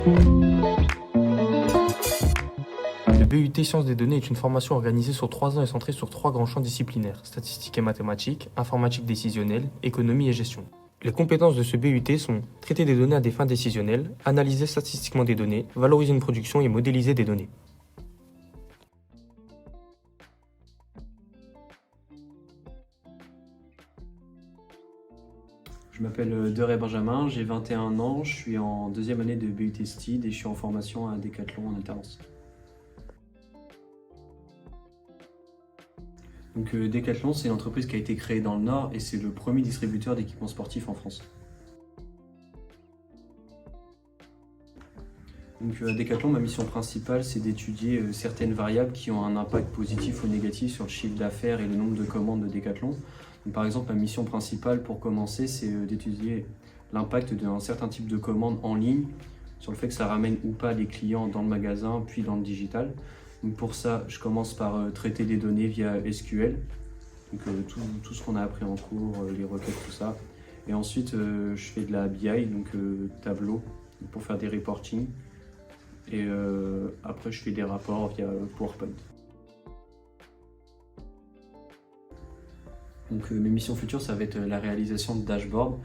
Le BUT Sciences des données est une formation organisée sur 3 ans et centrée sur 3 grands champs disciplinaires: statistiques et mathématiques, informatique décisionnelle, économie et gestion. Les compétences de ce BUT sont traiter des données à des fins décisionnelles, analyser statistiquement des données, valoriser une production et modéliser des données. Je m'appelle Deray Benjamin, j'ai 21 ans, je suis en deuxième année de BUT STID et je suis en formation à Decathlon en alternance. Donc Decathlon, c'est une entreprise qui a été créée dans le Nord et c'est le premier distributeur d'équipements sportifs en France. Donc à Decathlon, ma mission principale, c'est d'étudier certaines variables qui ont un impact positif ou négatif sur le chiffre d'affaires et le nombre de commandes de Decathlon. Donc, par exemple, ma mission principale pour commencer, c'est d'étudier l'impact d'un certain type de commande en ligne sur le fait que ça ramène ou pas les clients dans le magasin, puis dans le digital. Donc pour ça, je commence par traiter des données via SQL, donc tout ce qu'on a appris en cours, les requêtes, tout ça. Et ensuite, je fais de la BI, donc tableau, pour faire des reporting. Et après, je fais des rapports via PowerPoint. Donc mes missions futures, ça va être la réalisation de dashboards.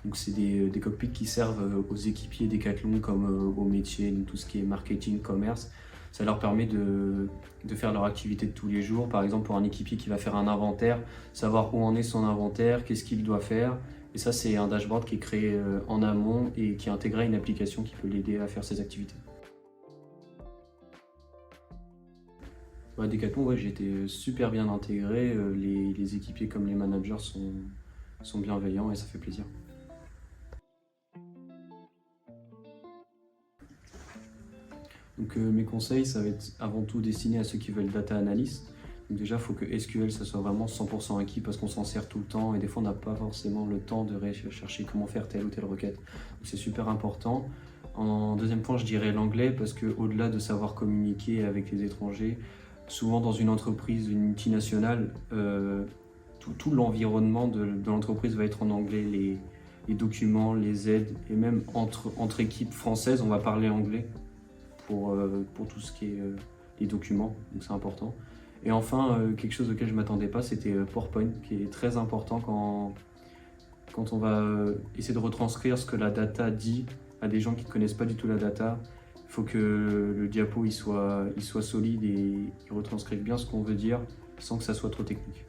Donc c'est des cockpits qui servent aux équipiers Decathlon comme aux métiers, donc tout ce qui est marketing, commerce. Ça leur permet de faire leur activité de tous les jours. Par exemple, pour un équipier qui va faire un inventaire, savoir où en est son inventaire, qu'est-ce qu'il doit faire. Et ça, c'est un dashboard qui est créé en amont et qui est intégré à une application qui peut l'aider à faire ses activités. Ouais, Decathlon, ouais, j'ai été super bien intégré. Les équipiers comme les managers sont bienveillants et ça fait plaisir. Donc mes conseils, ça va être avant tout destiné à ceux qui veulent data analyst. Donc déjà, il faut que SQL, ça soit vraiment 100% acquis parce qu'on s'en sert tout le temps et des fois, on n'a pas forcément le temps de chercher comment faire telle ou telle requête. Donc c'est super important. En deuxième point, je dirais l'anglais parce qu'au-delà de savoir communiquer avec les étrangers, souvent dans une entreprise, une multinationale, tout l'environnement de l'entreprise va être en anglais. Les documents, les aides et même entre équipes françaises, on va parler anglais pour tout ce qui est les documents, donc c'est important. Et enfin, quelque chose auquel je ne m'attendais pas, c'était PowerPoint, qui est très important quand on va essayer de retranscrire ce que la data dit à des gens qui ne connaissent pas du tout la data. Il faut que le diapo il soit solide et il retranscrive bien ce qu'on veut dire sans que ça soit trop technique.